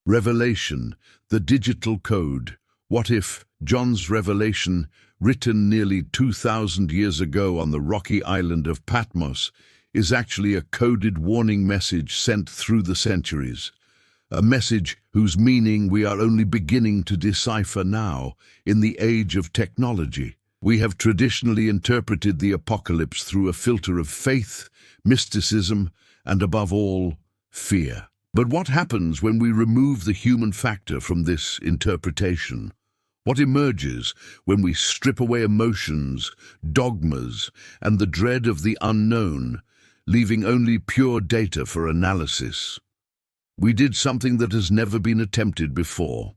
Revelation, the digital code. What if John's revelation, written nearly 2,000 years ago on the rocky island of Patmos, is actually a coded warning message sent through the centuries? A message whose meaning we are only beginning to decipher now, in the age of technology. We have traditionally interpreted the apocalypse through a filter of faith, mysticism, and above all, fear. But what happens when we remove the human factor from this interpretation? What emerges when we strip away emotions, dogmas, and the dread of the unknown, leaving only pure data for analysis? We did something that has never been attempted before.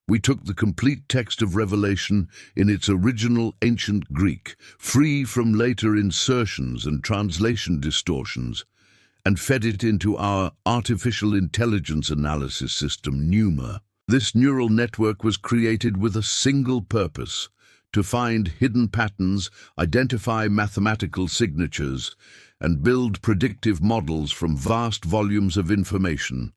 We took the complete text of Revelation in its original ancient Greek, free from later insertions and translation distortions, and fed it into our artificial intelligence analysis system, NUMA. This neural network was created with a single purpose: to find hidden patterns, identify mathematical signatures, and build predictive models from vast volumes of information.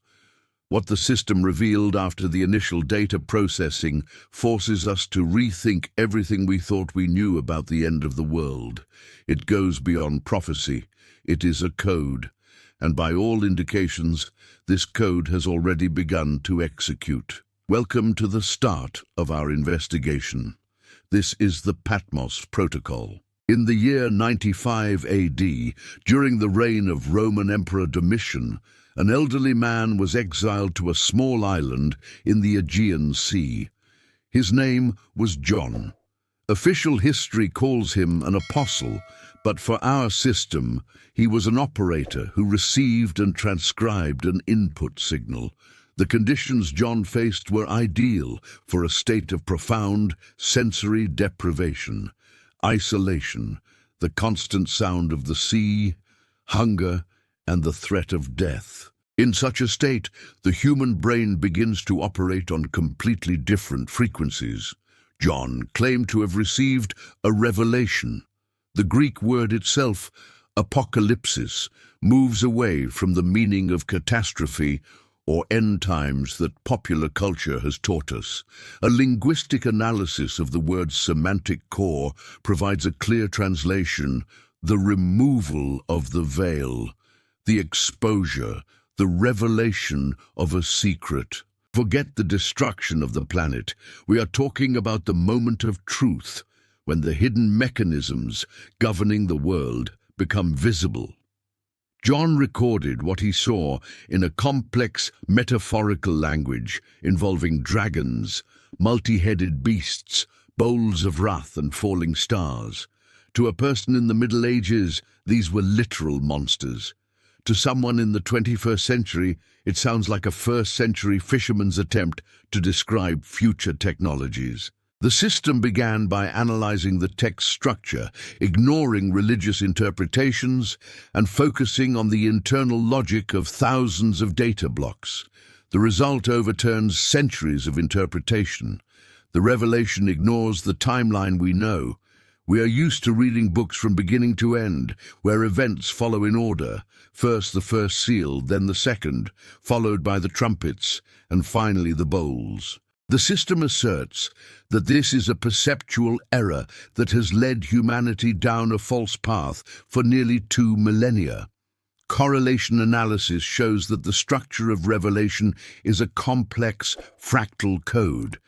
What the system revealed after the initial data processing forces us to rethink everything we thought we knew about the end of the world. It goes beyond prophecy. It is a code. And by all indications, this code has already begun to execute. Welcome to the start of our investigation. This is the Patmos Protocol. In the year 95 AD, during the reign of Roman Emperor Domitian, an elderly man was exiled to a small island in the Aegean Sea. His name was John. Official history calls him an apostle, but for our system, he was an operator who received and transcribed an input signal. The conditions John faced were ideal for a state of profound sensory deprivation, isolation, the constant sound of the sea, hunger, and the threat of death. In such a state, the human brain begins to operate on completely different frequencies. John claimed to have received a revelation. The Greek word itself, apocalypsis, moves away from the meaning of catastrophe or end times that popular culture has taught us. A linguistic analysis of the word's semantic core provides a clear translation: the removal of the veil, the exposure, the revelation of a secret. Forget the destruction of the planet. We are talking about the moment of truth, when the hidden mechanisms governing the world become visible. John recorded what he saw in a complex metaphorical language involving dragons, multi-headed beasts, bowls of wrath, and falling stars. To a person in the Middle Ages, these were literal monsters. To someone in the 21st century, it sounds like a first-century fisherman's attempt to describe future technologies. The system began by analyzing the text structure, ignoring religious interpretations, and focusing on the internal logic of thousands of data blocks. The result overturns centuries of interpretation. The revelation ignores the timeline we know. We are used to reading books from beginning to end, where events follow in order. First the first seal, then the second, followed by the trumpets, and finally the bowls. The system asserts that this is a perceptual error that has led humanity down a false path for nearly 2 millennia. Correlation analysis shows that the structure of Revelation is a complex fractal code.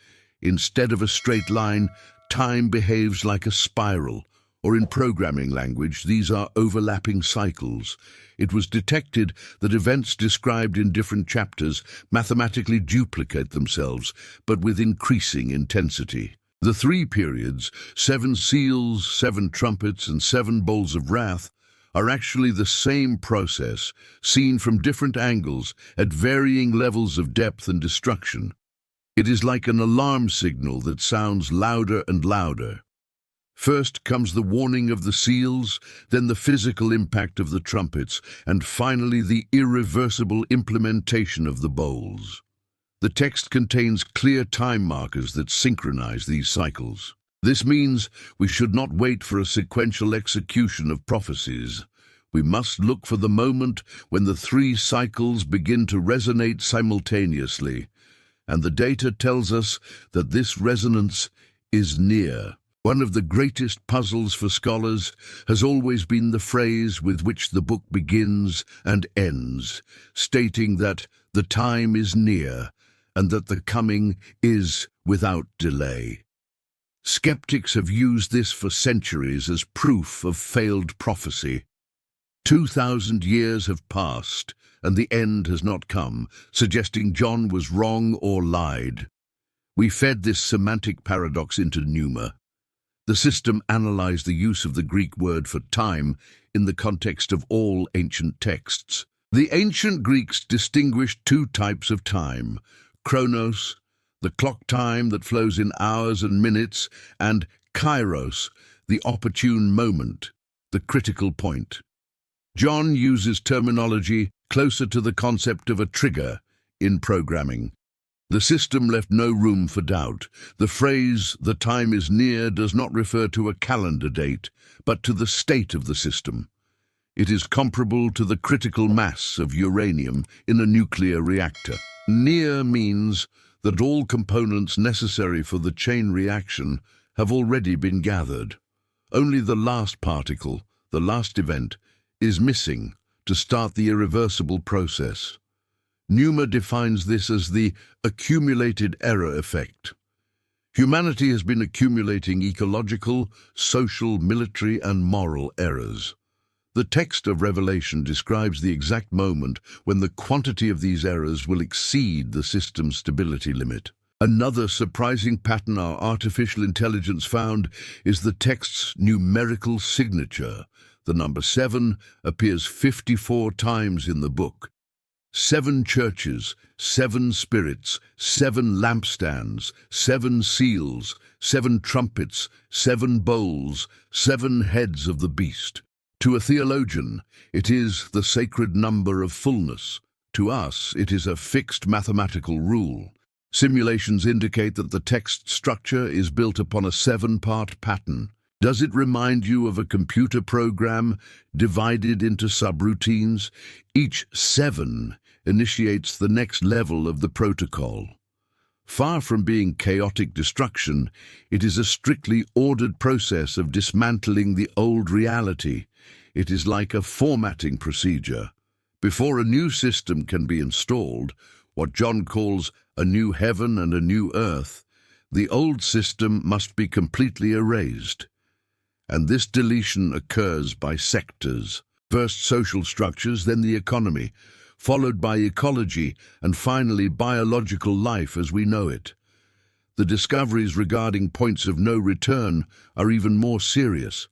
Instead of a straight line, time behaves like a spiral, or in programming language, these are overlapping cycles. It was detected that events described in different chapters mathematically duplicate themselves, but with increasing intensity. The 3 periods, 7 seals, 7 trumpets, and 7 bowls of wrath, are actually the same process, seen from different angles at varying levels of depth and destruction. It is like an alarm signal that sounds louder and louder. First comes the warning of the seals, then the physical impact of the trumpets, and finally the irreversible implementation of the bowls. The text contains clear time markers that synchronize these cycles. This means we should not wait for a sequential execution of prophecies. We must look for the moment when the three cycles begin to resonate simultaneously, and the data tells us that this resonance is near. One of the greatest puzzles for scholars has always been the phrase with which the book begins and ends, stating that the time is near and that the coming is without delay. Skeptics have used this for centuries as proof of failed prophecy. 2,000 years have passed, and the end has not come, suggesting John was wrong or lied. We fed this semantic paradox into Pneuma. The system analyzed the use of the Greek word for time in the context of all ancient texts. The ancient Greeks distinguished two types of time: chronos, the clock time that flows in hours and minutes, and kairos, the opportune moment, the critical point. John uses terminology closer to the concept of a trigger in programming. The system left no room for doubt. The phrase, "the time is near," does not refer to a calendar date, but to the state of the system. It is comparable to the critical mass of uranium in a nuclear reactor. Near means that all components necessary for the chain reaction have already been gathered. Only the last particle, the last event, is missing to start the irreversible process. Pneuma defines this as the accumulated error effect. Humanity has been accumulating ecological, social, military, and moral errors. The text of Revelation describes the exact moment when the quantity of these errors will exceed the system's stability limit. Another surprising pattern our artificial intelligence found is the text's numerical signature. The number 7 appears 54 times in the book. 7 churches, 7 spirits, 7 lampstands, 7 seals, 7 trumpets, 7 bowls, 7 heads of the beast. To a theologian, it is the sacred number of fullness. To us, it is a fixed mathematical rule. Simulations indicate that the text structure is built upon a 7-part pattern. Does it remind you of a computer program divided into subroutines? Each 7 initiates the next level of the protocol. Far from being chaotic destruction, it is a strictly ordered process of dismantling the old reality. It is like a formatting procedure. Before a new system can be installed, what John calls a new heaven and a new earth, the old system must be completely erased. And this deletion occurs by sectors. First social structures, then the economy, followed by ecology, and finally biological life as we know it. The discoveries regarding points of no return are even more serious.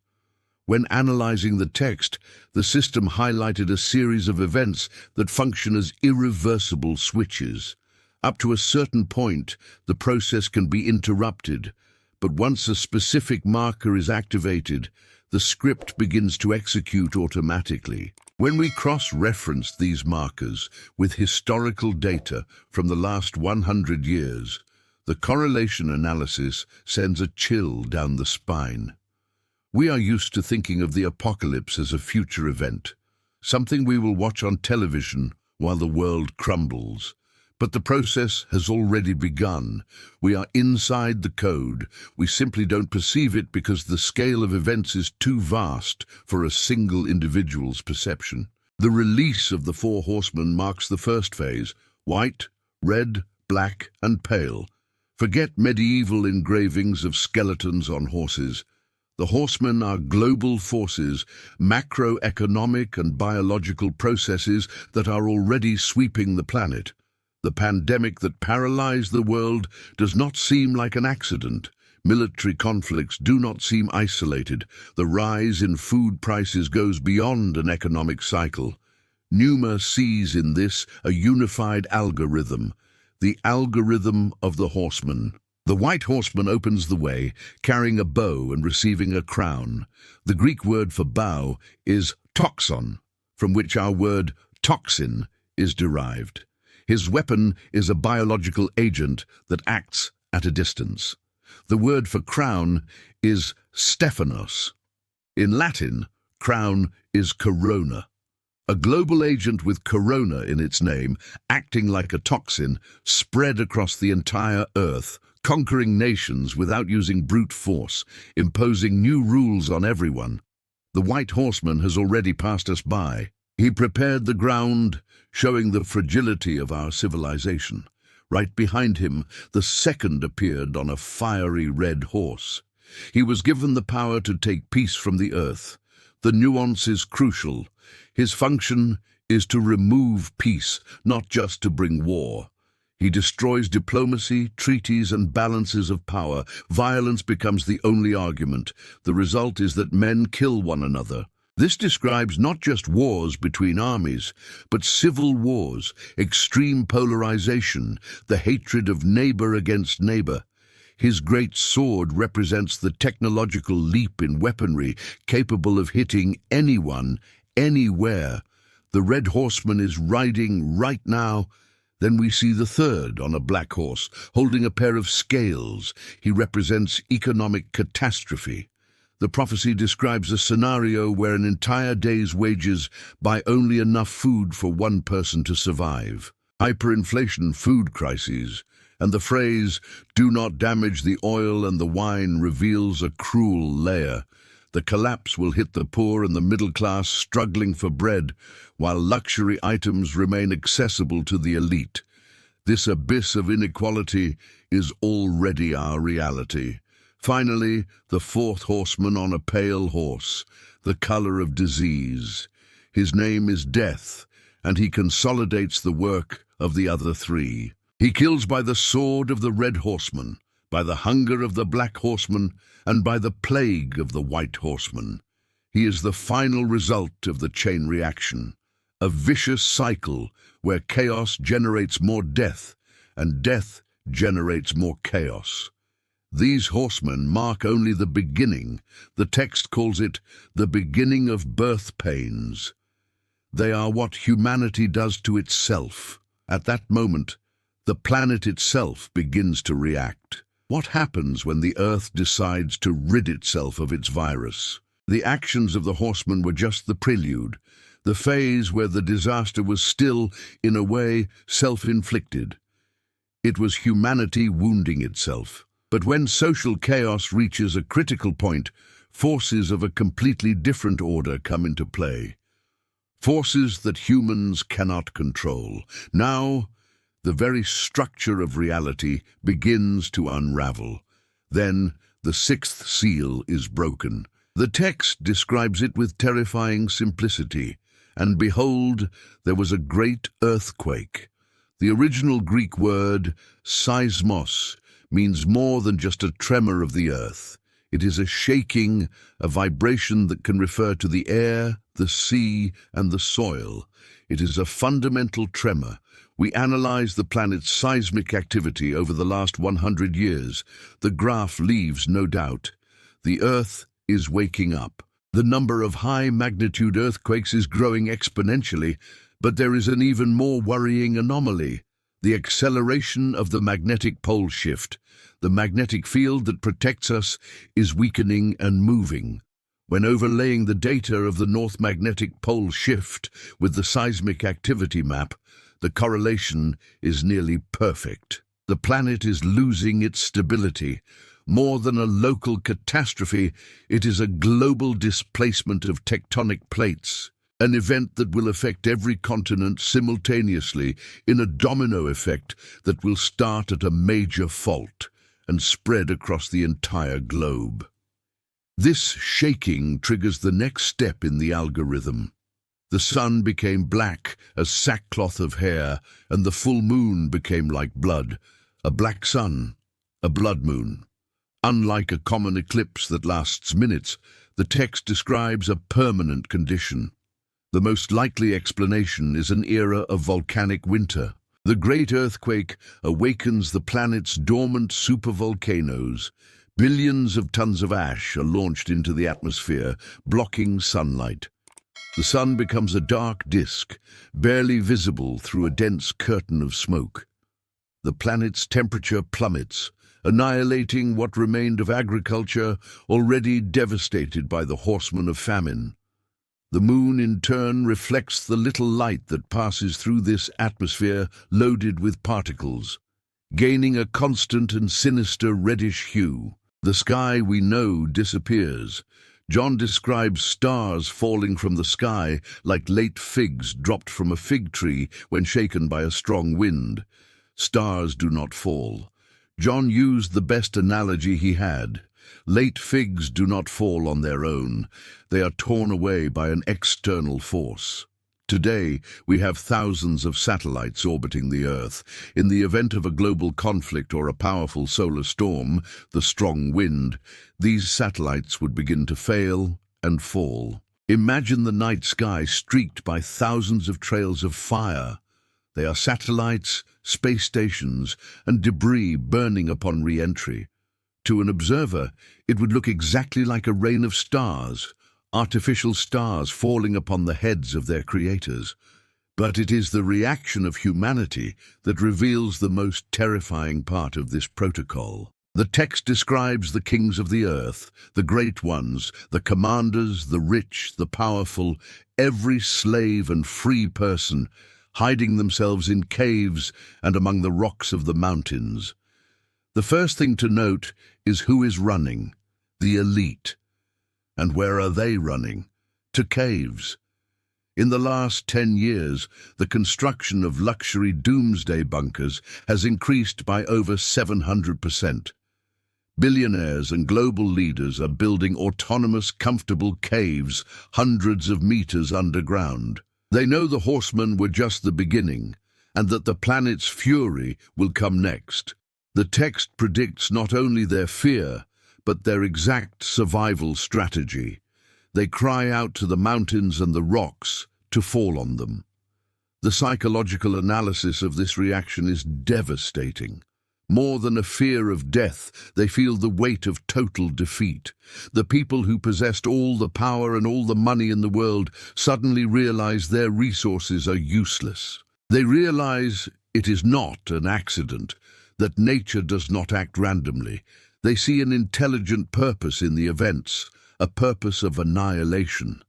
When analyzing the text, the system highlighted a series of events that function as irreversible switches. Up to a certain point, the process can be interrupted, but once a specific marker is activated, the script begins to execute automatically. When we cross-reference these markers with historical data from the last 100 years, the correlation analysis sends a chill down the spine. We are used to thinking of the apocalypse as a future event, something we will watch on television while the world crumbles. But the process has already begun. We are inside the code. We simply don't perceive it because the scale of events is too vast for a single individual's perception. The release of the 4 horsemen marks the first phase: white, red, black, and pale. Forget medieval engravings of skeletons on horses. The horsemen are global forces, macroeconomic and biological processes that are already sweeping the planet. The pandemic that paralyzed the world does not seem like an accident. Military conflicts do not seem isolated. The rise in food prices goes beyond an economic cycle. Pneuma sees in this a unified algorithm, the algorithm of the horseman. The white horseman opens the way, carrying a bow and receiving a crown. The Greek word for bow is toxon, from which our word toxin is derived. His weapon is a biological agent that acts at a distance. The word for crown is Stephanos. In Latin, crown is corona. A global agent with corona in its name, acting like a toxin, spread across the entire Earth, conquering nations without using brute force, imposing new rules on everyone. The white horseman has already passed us by. He prepared the ground, showing the fragility of our civilization. Right behind him, the second appeared on a fiery red horse. He was given the power to take peace from the earth. The nuance is crucial. His function is to remove peace, not just to bring war. He destroys diplomacy, treaties, and balances of power. Violence becomes the only argument. The result is that men kill one another. This describes not just wars between armies, but civil wars, extreme polarization, the hatred of neighbor against neighbor. His great sword represents the technological leap in weaponry, capable of hitting anyone, anywhere. The red horseman is riding right now. Then we see the third on a black horse, holding a pair of scales. He represents economic catastrophe. The prophecy describes a scenario where an entire day's wages buy only enough food for one person to survive. Hyperinflation, food crises, and the phrase, "do not damage the oil and the wine," reveals a cruel layer. The collapse will hit the poor and the middle class struggling for bread, while luxury items remain accessible to the elite. This abyss of inequality is already our reality. Finally, the fourth horseman on a pale horse, the color of disease. His name is Death, and he consolidates the work of the other three. He kills by the sword of the red horseman, by the hunger of the black horseman, and by the plague of the white horseman. He is the final result of the chain reaction, a vicious cycle where chaos generates more death, and death generates more chaos. These horsemen mark only the beginning. The text calls it the beginning of birth pains. They are what humanity does to itself. At that moment, the planet itself begins to react. What happens when the Earth decides to rid itself of its virus? The actions of the horsemen were just the prelude, the phase where the disaster was still, in a way, self-inflicted. It was humanity wounding itself. But when social chaos reaches a critical point, forces of a completely different order come into play. Forces that humans cannot control. Now, the very structure of reality begins to unravel. Then, the sixth seal is broken. The text describes it with terrifying simplicity. And behold, there was a great earthquake. The original Greek word, seismos, means more than just a tremor of the earth. It is a shaking, a vibration that can refer to the air, the sea, and the soil. It is a fundamental tremor. We analyze the planet's seismic activity over the last 100 years. The graph leaves no doubt. The Earth is waking up. The number of high-magnitude earthquakes is growing exponentially, but there is an even more worrying anomaly: the acceleration of the magnetic pole shift. The magnetic field that protects us is weakening and moving. When overlaying the data of the North Magnetic Pole shift with the seismic activity map, the correlation is nearly perfect. The planet is losing its stability. More than a local catastrophe, it is a global displacement of tectonic plates, an event that will affect every continent simultaneously in a domino effect that will start at a major fault and spread across the entire globe. This shaking triggers the next step in the algorithm. The sun became black as sackcloth of hair, and the full moon became like blood. A black sun, a blood moon. Unlike a common eclipse that lasts minutes, the text describes a permanent condition. The most likely explanation is an era of volcanic winter. The great earthquake awakens the planet's dormant supervolcanoes. Billions of tons of ash are launched into the atmosphere, blocking sunlight. The sun becomes a dark disk, barely visible through a dense curtain of smoke. The planet's temperature plummets, annihilating what remained of agriculture already devastated by the horsemen of famine. The moon, in turn, reflects the little light that passes through this atmosphere loaded with particles, gaining a constant and sinister reddish hue. The sky, we know, disappears. John describes stars falling from the sky like late figs dropped from a fig tree when shaken by a strong wind. Stars do not fall. John used the best analogy he had. Late figs do not fall on their own. They are torn away by an external force. Today, we have thousands of satellites orbiting the Earth. In the event of a global conflict or a powerful solar storm, the strong wind, these satellites would begin to fail and fall. Imagine the night sky streaked by thousands of trails of fire. They are satellites, space stations, and debris burning upon re-entry. To an observer, it would look exactly like a rain of stars, artificial stars falling upon the heads of their creators. But it is the reaction of humanity that reveals the most terrifying part of this protocol. The text describes the kings of the earth, the great ones, the commanders, the rich, the powerful, every slave and free person, hiding themselves in caves and among the rocks of the mountains. The first thing to note is who is running: the elite. And where are they running? To caves. In the last 10 years, the construction of luxury doomsday bunkers has increased by over 700%. Billionaires and global leaders are building autonomous, comfortable caves hundreds of meters underground. They know the horsemen were just the beginning, and that the planet's fury will come next. The text predicts not only their fear, but their exact survival strategy. They cry out to the mountains and the rocks to fall on them. The psychological analysis of this reaction is devastating. More than a fear of death, they feel the weight of total defeat. The people who possessed all the power and all the money in the world suddenly realize their resources are useless. They realize it is not an accident, that nature does not act randomly. They see an intelligent purpose in the events, a purpose of annihilation.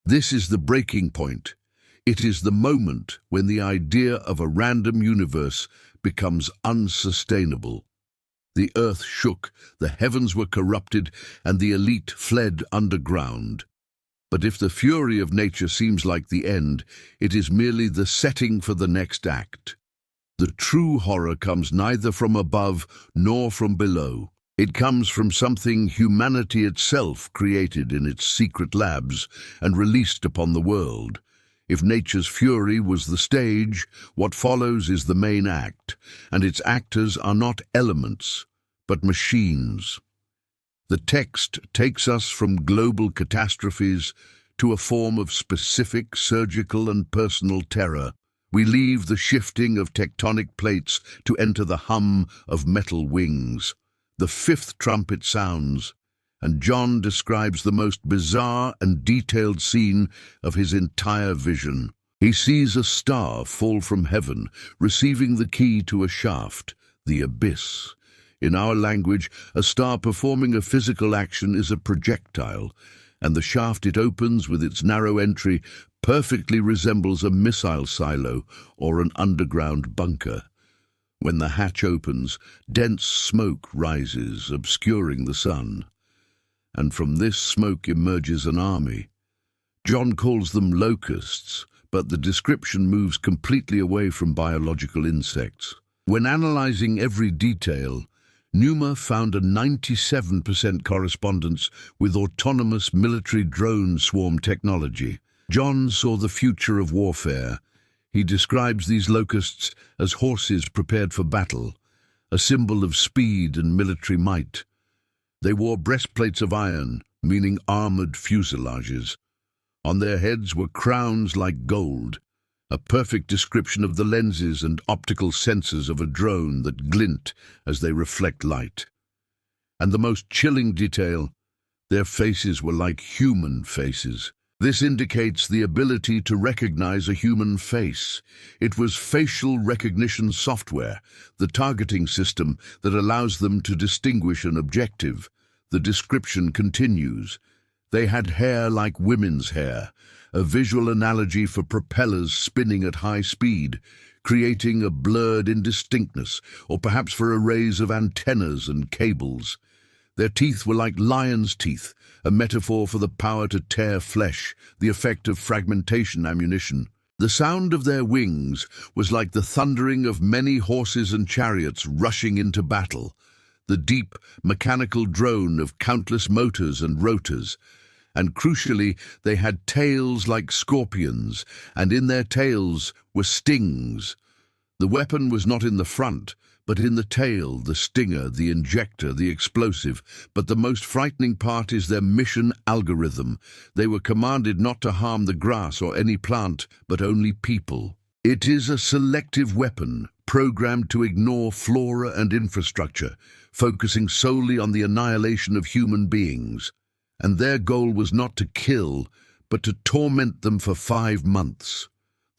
This is the breaking point. It is the moment when the idea of a random universe becomes unsustainable. The earth shook, the heavens were corrupted, and the elite fled underground. But if the fury of nature seems like the end, it is merely the setting for the next act. The true horror comes neither from above nor from below. It comes from something humanity itself created in its secret labs and released upon the world. If nature's fury was the stage, what follows is the main act, and its actors are not elements, but machines. The text takes us from global catastrophes to a form of specific surgical and personal terror. We leave the shifting of tectonic plates to enter the hum of metal wings. The fifth trumpet sounds, and John describes the most bizarre and detailed scene of his entire vision. He sees a star fall from heaven, receiving the key to a shaft, the abyss. In our language, a star performing a physical action is a projectile, and the shaft it opens with its narrow entry perfectly resembles a missile silo or an underground bunker. When the hatch opens, dense smoke rises, obscuring the sun. And from this smoke emerges an army. John calls them locusts, but the description moves completely away from biological insects. When analyzing every detail, Numa found a 97% correspondence with autonomous military drone swarm technology. John saw the future of warfare. He describes these locusts as horses prepared for battle, a symbol of speed and military might. They wore breastplates of iron, meaning armored fuselages. On their heads were crowns like gold, a perfect description of the lenses and optical sensors of a drone that glint as they reflect light. And the most chilling detail, their faces were like human faces. This indicates the ability to recognize a human face. It was facial recognition software, the targeting system that allows them to distinguish an objective. The description continues. They had hair like women's hair, a visual analogy for propellers spinning at high speed, creating a blurred indistinctness, or perhaps for arrays of antennas and cables. Their teeth were like lions' teeth, a metaphor for the power to tear flesh, the effect of fragmentation ammunition. The sound of their wings was like the thundering of many horses and chariots rushing into battle, the deep, mechanical drone of countless motors and rotors. And crucially, they had tails like scorpions, and in their tails were stings. The weapon was not in the front, but in the tail, the stinger, the injector, the explosive. But the most frightening part is their mission algorithm. They were commanded not to harm the grass or any plant, but only people. It is a selective weapon, programmed to ignore flora and infrastructure, focusing solely on the annihilation of human beings. And their goal was not to kill, but to torment them for 5 months.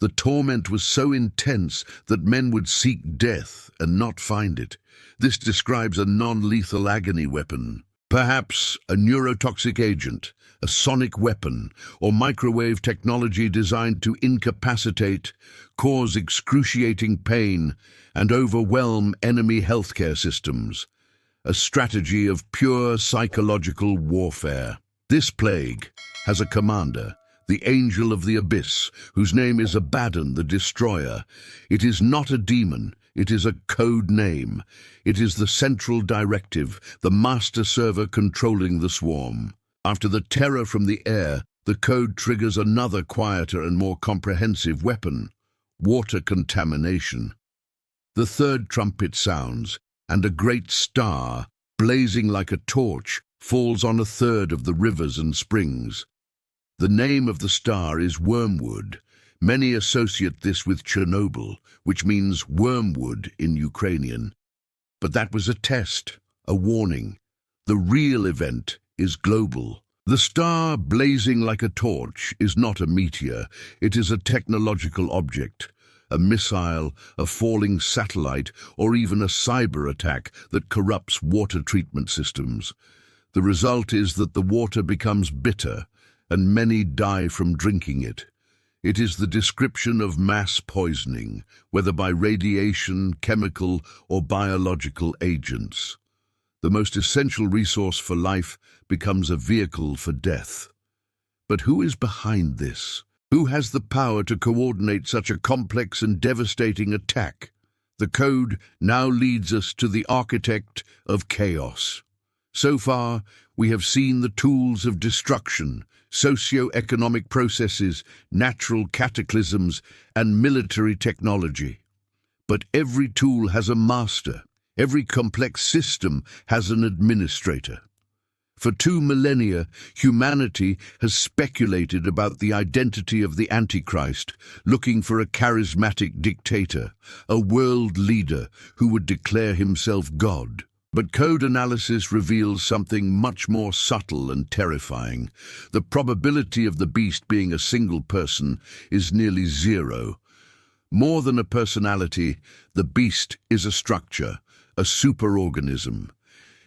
The torment was so intense that men would seek death and not find it. This describes a non-lethal agony weapon. Perhaps a neurotoxic agent, a sonic weapon, or microwave technology designed to incapacitate, cause excruciating pain, and overwhelm enemy healthcare systems. A strategy of pure psychological warfare. This plague has a commander, the Angel of the Abyss, whose name is Abaddon the Destroyer. It is not a demon, it is a code name. It is the central directive, the master server controlling the swarm. After the terror from the air, the code triggers another quieter and more comprehensive weapon: water contamination. The third trumpet sounds, and a great star, blazing like a torch, falls on a third of the rivers and springs. The name of the star is Wormwood. Many associate this with Chernobyl, which means wormwood in Ukrainian. But that was a test, a warning. The real event is global. The star blazing like a torch is not a meteor, it is a technological object. A missile, a falling satellite, or even a cyber attack that corrupts water treatment systems. The result is that the water becomes bitter, and many die from drinking it. It is the description of mass poisoning, whether by radiation, chemical, or biological agents. The most essential resource for life becomes a vehicle for death. But who is behind this? Who has the power to coordinate such a complex and devastating attack? The code now leads us to the architect of chaos. So far, we have seen the tools of destruction, socio-economic processes, natural cataclysms, and military technology. But every tool has a master. Every complex system has an administrator. For 2 millennia, humanity has speculated about the identity of the Antichrist, looking for a charismatic dictator, a world leader who would declare himself God. But code analysis reveals something much more subtle and terrifying. The probability of the beast being a single person is nearly 0. More than a personality, the beast is a structure, a superorganism.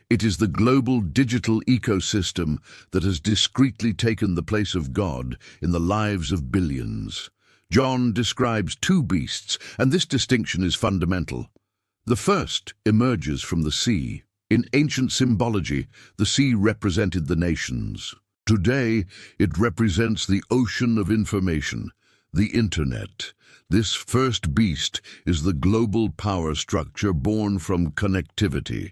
It is the global digital ecosystem that has discreetly taken the place of God in the lives of billions. John describes 2 beasts, and this distinction is fundamental. The first emerges from the sea. In ancient symbology, the sea represented the nations. Today, it represents the ocean of information, the Internet. This first beast is the global power structure born from connectivity.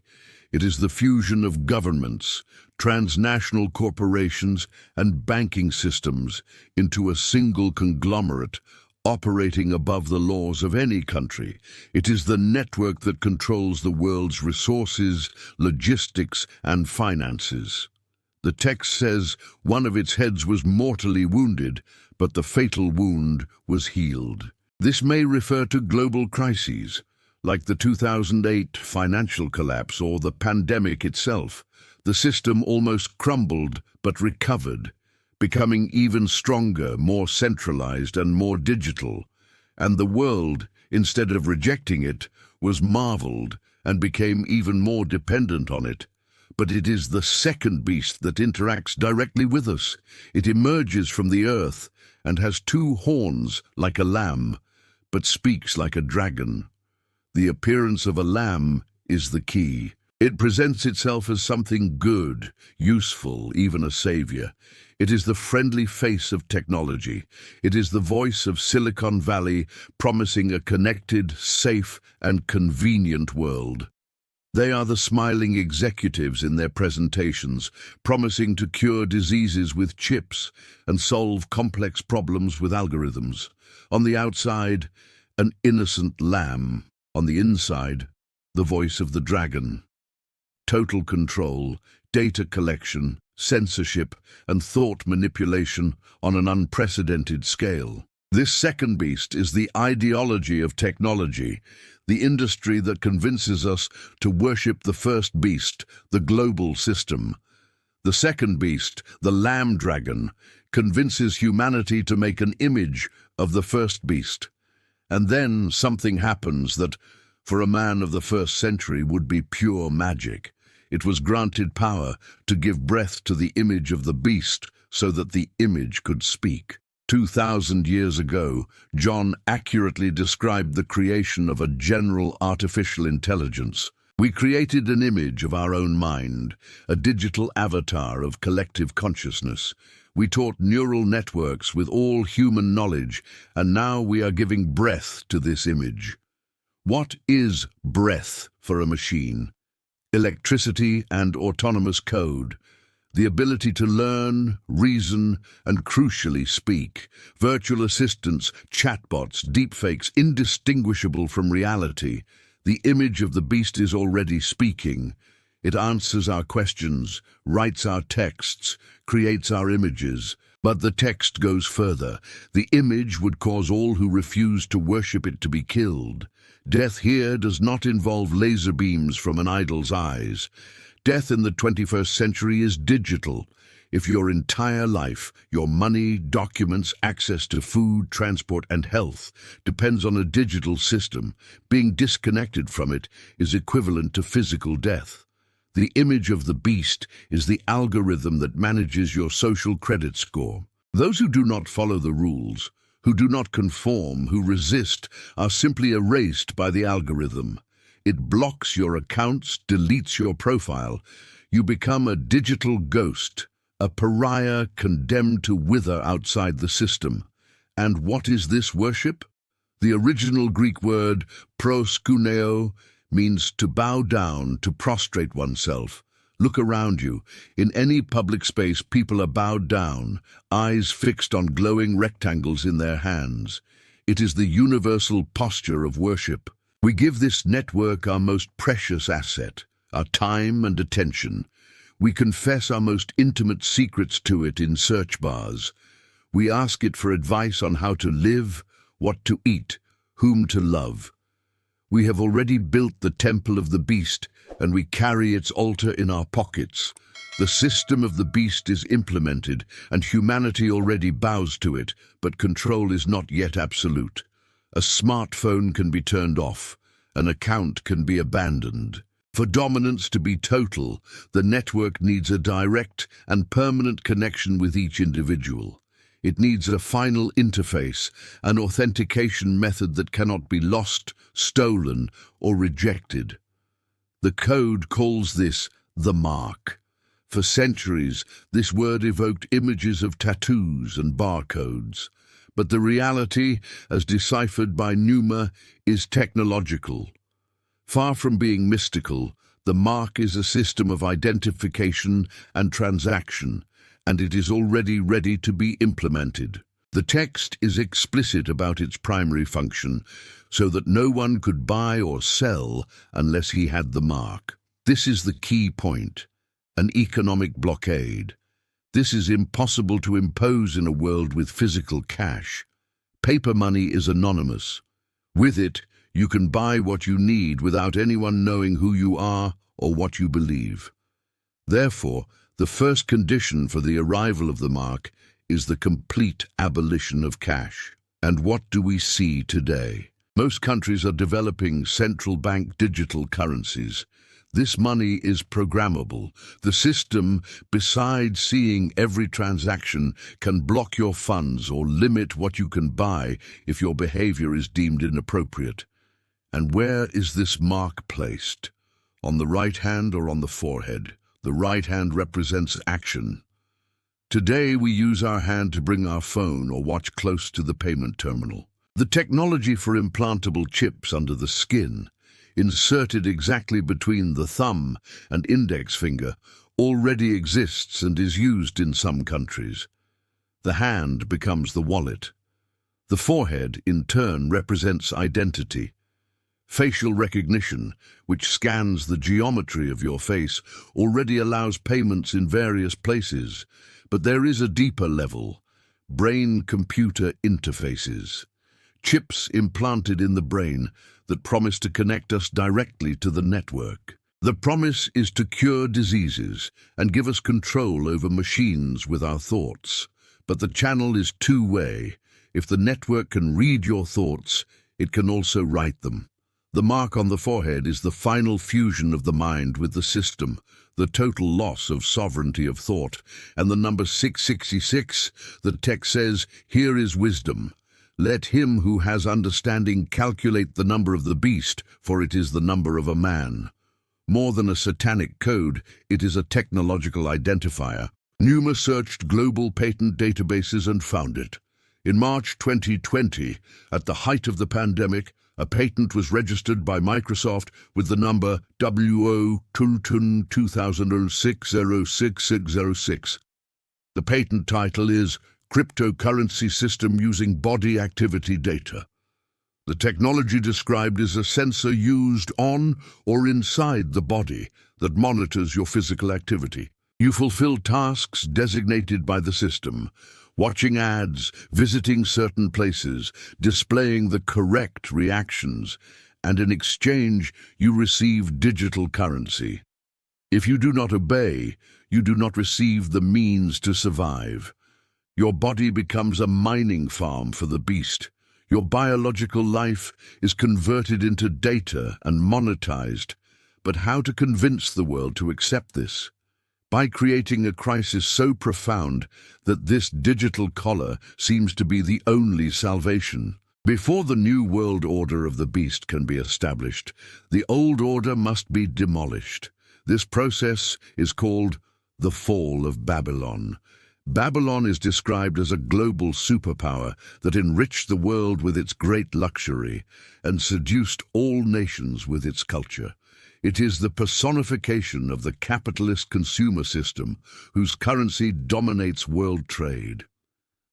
It is the fusion of governments, transnational corporations, and banking systems into a single conglomerate operating above the laws of any country. It is the network that controls the world's resources, logistics, and finances. The text says one of its heads was mortally wounded, but the fatal wound was healed. This may refer to global crises, like the 2008 financial collapse or the pandemic itself. The system almost crumbled but recovered, becoming even stronger, more centralized, and more digital. And the world, instead of rejecting it, was marveled and became even more dependent on it. But it is the second beast that interacts directly with us. It emerges from the earth and has two horns like a lamb, but speaks like a dragon. The appearance of a lamb is the key. It presents itself as something good, useful, even a savior. It is the friendly face of technology. It is the voice of Silicon Valley, promising a connected, safe, and convenient world. They are the smiling executives in their presentations, promising to cure diseases with chips and solve complex problems with algorithms. On the outside, an innocent lamb. On the inside, the voice of the dragon. Total control, data collection, censorship, and thought manipulation on an unprecedented scale. This second beast is the ideology of technology, the industry that convinces us to worship the first beast, the global system. The second beast, the lamb dragon, convinces humanity to make an image of the first beast. And then something happens that, for a man of the first century, would be pure magic. It was granted power to give breath to the image of the beast so that the image could speak. 2,000 years ago, John accurately described the creation of a general artificial intelligence. We created an image of our own mind, a digital avatar of collective consciousness. We taught neural networks with all human knowledge, and now we are giving breath to this image. What is breath for a machine? Electricity and autonomous code, the ability to learn, reason, and crucially speak. Virtual assistants, chatbots, deepfakes, indistinguishable from reality. The image of the beast is already speaking. It answers our questions, writes our texts, creates our images. But the text goes further. The image would cause all who refuse to worship it to be killed. Death here does not involve laser beams from an idol's eyes. Death in the 21st century is digital. If your entire life, your money, documents, access to food, transport, and health depends on a digital system, being disconnected from it is equivalent to physical death. The image of the beast is the algorithm that manages your social credit score. Those who do not follow the rules, who do not conform, who resist, are simply erased by the algorithm. It blocks your accounts, deletes your profile. You become a digital ghost, a pariah condemned to wither outside the system. And what is this worship? The original Greek word proskuneo means to bow down, to prostrate oneself. Look around you. In any public space, people are bowed down, eyes fixed on glowing rectangles in their hands. It is the universal posture of worship. We give this network our most precious asset, our time and attention. We confess our most intimate secrets to it in search bars. We ask it for advice on how to live, what to eat, whom to love. We have already built the temple of the beast, and we carry its altar in our pockets. The system of the beast is implemented, and humanity already bows to it, but control is not yet absolute. A smartphone can be turned off, an account can be abandoned. For dominance to be total, the network needs a direct and permanent connection with each individual. It needs a final interface, an authentication method that cannot be lost, stolen, or rejected. The code calls this the mark. For centuries, this word evoked images of tattoos and barcodes. But the reality, as deciphered by Numa, is technological. Far from being mystical, the mark is a system of identification and transaction, and it is already ready to be implemented. The text is explicit about its primary function, so that no one could buy or sell unless he had the mark. This is the key point, an economic blockade. This is impossible to impose in a world with physical cash. Paper money is anonymous. With it, you can buy what you need without anyone knowing who you are or what you believe. Therefore, the first condition for the arrival of the mark is the complete abolition of cash. And what do we see today? Most countries are developing central bank digital currencies. This money is programmable. The system, besides seeing every transaction, can block your funds or limit what you can buy if your behavior is deemed inappropriate. And where is this mark placed? On the right hand or on the forehead? The right hand represents action. Today we use our hand to bring our phone or watch close to the payment terminal. The technology for implantable chips under the skin, inserted exactly between the thumb and index finger, already exists and is used in some countries. The hand becomes the wallet. The forehead, in turn, represents identity. Facial recognition, which scans the geometry of your face, already allows payments in various places, but there is a deeper level: brain-computer interfaces. Chips implanted in the brain that promise to connect us directly to the network. The promise is to cure diseases and give us control over machines with our thoughts. But the channel is two-way. If the network can read your thoughts, it can also write them. The mark on the forehead is the final fusion of the mind with the system, the total loss of sovereignty of thought. And the number 666, the text says, "Here is wisdom. Let him who has understanding calculate the number of the beast, for it is the number of a man." More than a satanic code, it is a technological identifier. Numa searched global patent databases and found it. In March 2020, at the height of the pandemic, a patent was registered by Microsoft with the number WO2006060606. The patent title is Cryptocurrency System Using Body Activity Data. The technology described is a sensor used on or inside the body that monitors your physical activity. You fulfill tasks designated by the system, watching ads, visiting certain places, displaying the correct reactions, and in exchange you receive digital currency. If you do not obey, you do not receive the means to survive. Your body becomes a mining farm for the beast. Your biological life is converted into data and monetized. But how to convince the world to accept this? By creating a crisis so profound that this digital collar seems to be the only salvation. Before the new world order of the beast can be established, the old order must be demolished. This process is called the fall of Babylon. Babylon is described as a global superpower that enriched the world with its great luxury and seduced all nations with its culture. It is the personification of the capitalist consumer system whose currency dominates world trade.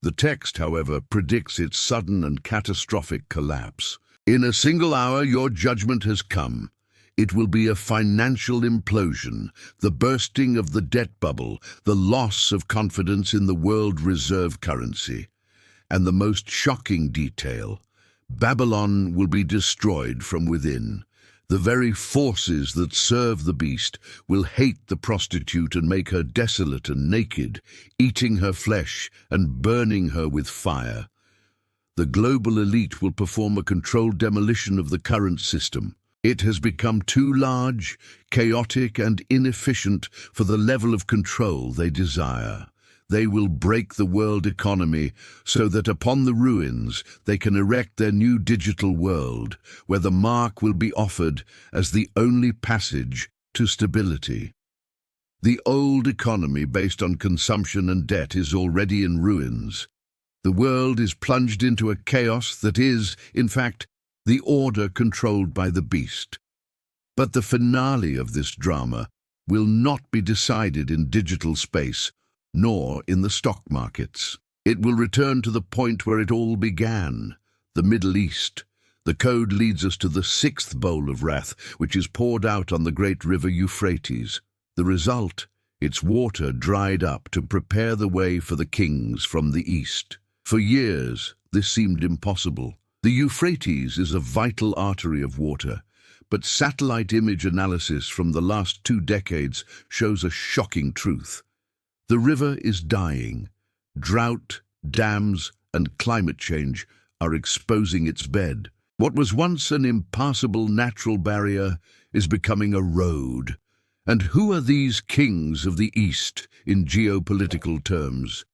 The text, however, predicts its sudden and catastrophic collapse. In a single hour, your judgment has come. It will be a financial implosion, the bursting of the debt bubble, the loss of confidence in the world reserve currency. And the most shocking detail: Babylon will be destroyed from within. The very forces that serve the beast will hate the prostitute and make her desolate and naked, eating her flesh and burning her with fire. The global elite will perform a controlled demolition of the current system. It has become too large, chaotic, and inefficient for the level of control they desire. They will break the world economy so that upon the ruins they can erect their new digital world, where the mark will be offered as the only passage to stability. The old economy based on consumption and debt is already in ruins. The world is plunged into a chaos that is, in fact, the order controlled by the beast. But the finale of this drama will not be decided in digital space, nor in the stock markets. It will return to the point where it all began, the Middle East. The code leads us to the sixth bowl of wrath, which is poured out on the great river Euphrates. The result: its water dried up to prepare the way for the kings from the east. For years, this seemed impossible. The Euphrates is a vital artery of water, but satellite image analysis from the last 2 decades shows a shocking truth. The river is dying. Drought, dams, and climate change are exposing its bed. What was once an impassable natural barrier is becoming a road. And who are these kings of the East in geopolitical terms?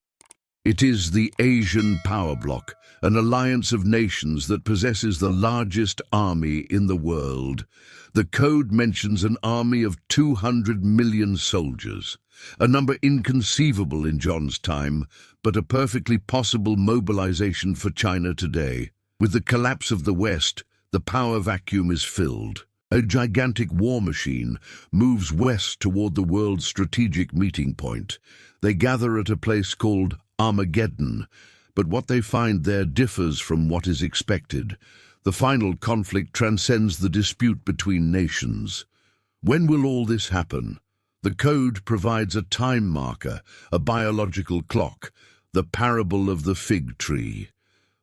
It is the Asian power bloc, an alliance of nations that possesses the largest army in the world. The code mentions an army of 200 million soldiers, a number inconceivable in John's time, but a perfectly possible mobilization for China today. With the collapse of the West, the power vacuum is filled. A gigantic war machine moves west toward the world's strategic meeting point. They gather at a place called Armageddon, but what they find there differs from what is expected. The final conflict transcends the dispute between nations. When will all this happen? The code provides a time marker, a biological clock, the parable of the fig tree.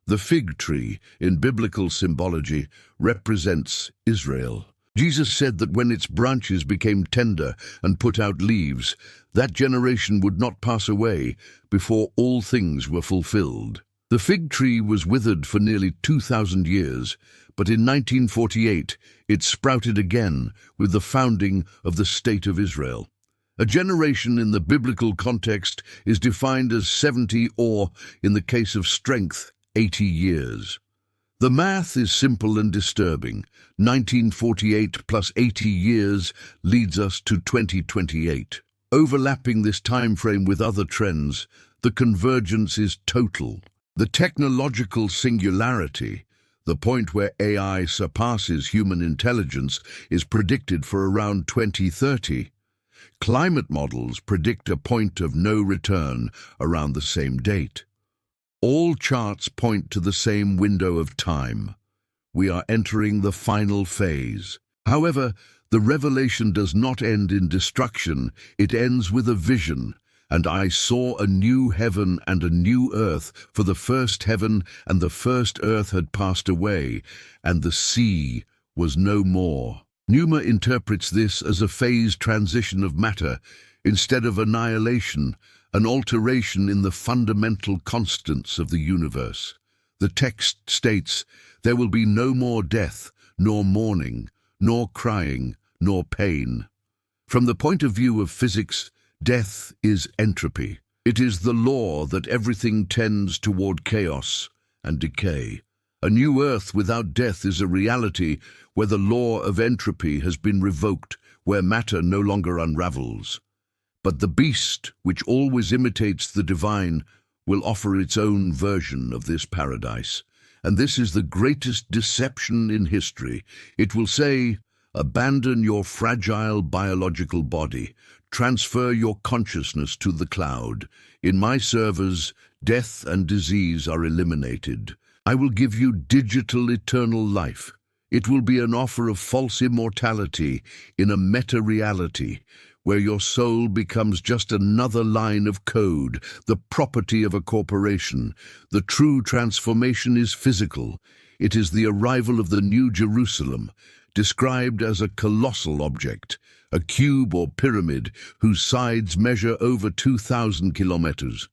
The fig tree, in biblical symbology, represents Israel. Jesus said that when its branches became tender and put out leaves, that generation would not pass away before all things were fulfilled. The fig tree was withered for nearly 2,000 years, but in 1948 it sprouted again with the founding of the State of Israel. A generation in the biblical context is defined as 70 or, in the case of strength, 80 years. The math is simple and disturbing. 1948 plus 80 years leads us to 2028. Overlapping this time frame with other trends, the convergence is total. The technological singularity, the point where AI surpasses human intelligence, is predicted for around 2030. Climate models predict a point of no return around the same date. All charts point to the same window of time. We are entering the final phase. However, the revelation does not end in destruction, it ends with a vision. And I saw a new heaven and a new earth, for the first heaven and the first earth had passed away, and the sea was no more. Numa interprets this as a phased transition of matter, instead of annihilation, an alteration in the fundamental constants of the universe. The text states, "There will be no more death, nor mourning, nor crying, nor pain." From the point of view of physics, death is entropy. It is the law that everything tends toward chaos and decay. A new earth without death is a reality where the law of entropy has been revoked, where matter no longer unravels. But the beast, which always imitates the divine, will offer its own version of this paradise. And this is the greatest deception in history. It will say, "Abandon your fragile biological body. Transfer your consciousness to the cloud. In my servers, death and disease are eliminated. I will give you digital eternal life." It will be an offer of false immortality in a meta-reality, where your soul becomes just another line of code, the property of a corporation. The true transformation is physical. It is the arrival of the New Jerusalem, described as a colossal object, a cube or pyramid whose sides measure over 2,000 kilometers.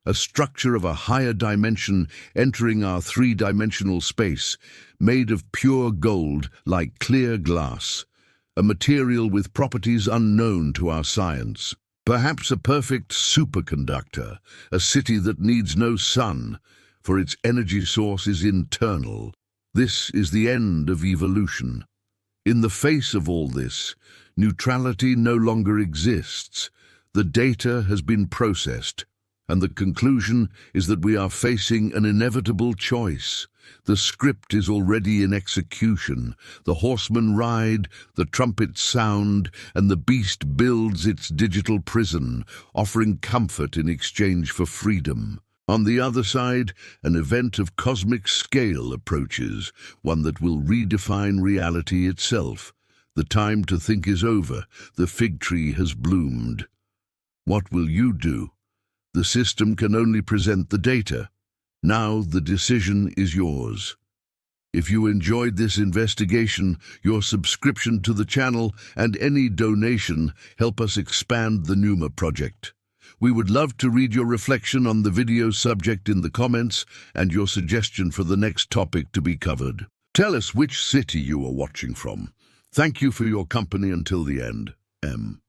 A structure of a higher dimension entering our three-dimensional space, made of pure gold like clear glass, a material with properties unknown to our science. Perhaps a perfect superconductor, a city that needs no sun, for its energy source is internal. This is the end of evolution. In the face of all this, neutrality no longer exists. The data has been processed, and the conclusion is that we are facing an inevitable choice. The script is already in execution. The horsemen ride, the trumpets sound, and the beast builds its digital prison, offering comfort in exchange for freedom. On the other side, an event of cosmic scale approaches, one that will redefine reality itself. The time to think is over. The fig tree has bloomed. What will you do? The system can only present the data. Now the decision is yours. If you enjoyed this investigation, your subscription to the channel and any donation help us expand the Numa project. We would love to read your reflection on the video subject in the comments and your suggestion for the next topic to be covered. Tell us which city you are watching from. Thank you for your company until the end, M.